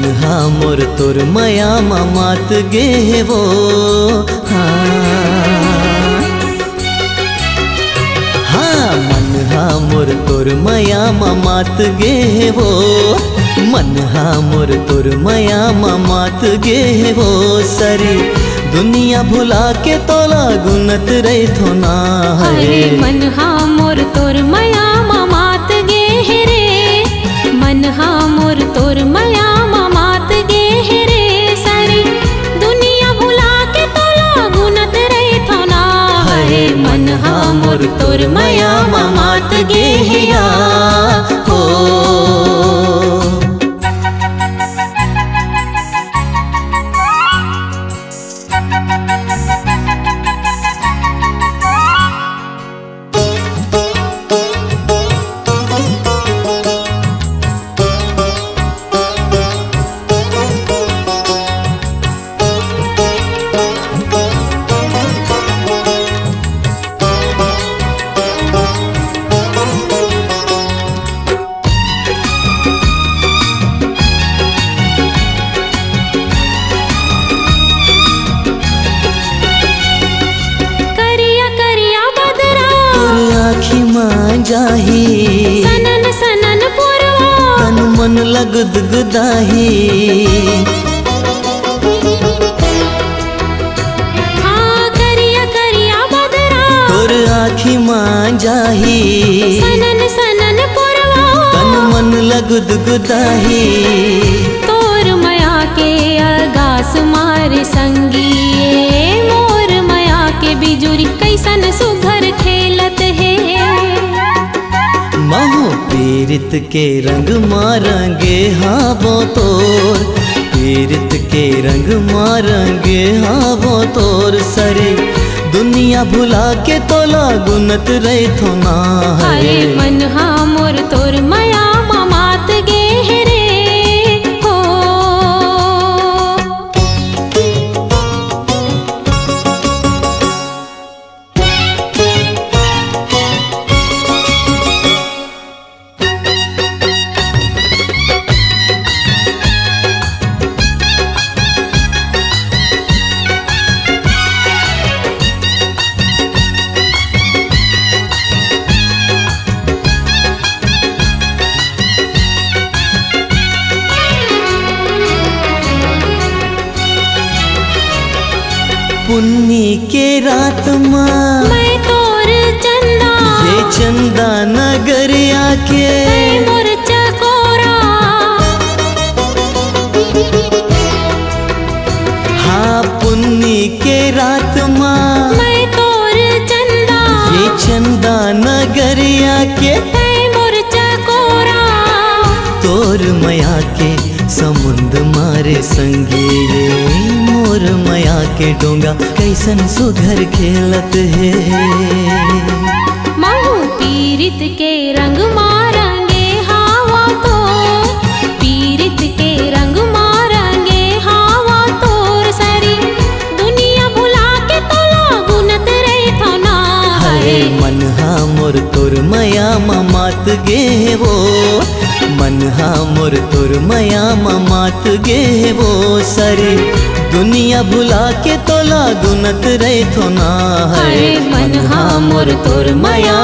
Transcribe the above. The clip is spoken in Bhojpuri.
मन हा मोर तोर माया मात गे वो हाँ मन हा मोर तोर माया मात गे वो मन हा मोर तोर माया मात गे वो सरी दुनिया भुला के तोला गुनत रही थो ना अरे मन हा मोर तोर माया मात गे रे मन हा मोर तोर माया मात गे रे सारी दुनिया भुला के तोला गुनत रही थो ना अरे मन हा मोर तोर माया मात गे हो जाही सनन सनन पुरवा तन मन लगद गुदाही हाँ करिया करिया बदरा तोर आँखी मां जाही सनन सनन पुरवा तन मन लगद गुदाही तोर माया के अगास मार संगी मोर माया के बिजुरी कैसन सुघर खेलत है महु पीरित के रंग मारेंगे हाँ वो तोर पीरित के रंग मारेंगे हाँ वो तोर सरे दुनिया भुला के तोला गुनत रही थो ना अरे मन हा मोर तोर माया मात गे रे हो पुन्नी के रात माँ मैं तोर चंदा ये चंदा नगर आके मोर चकोरा हाँ पुन्नी के रात माँ मैं तोर चंदा ये चंदा नगर आके मोर चकोरा तोर माया के समुंद मारे संगे मोर माया के डोंगा कैसन सुघर खेलत है महु पीरित के रंग मारेंगे हावा तो पीरित के रंग मारेंगे हावा तोर सरी दुनिया भुला के तोला गुनत रही थो ना हरे मन हा मोर तोर माया मात गे वो मन हा मोर तोर माया मात गे वो सरे दुनिया भुला के तोला गुनत रही थो ना अरे मन हा मोर तोर माया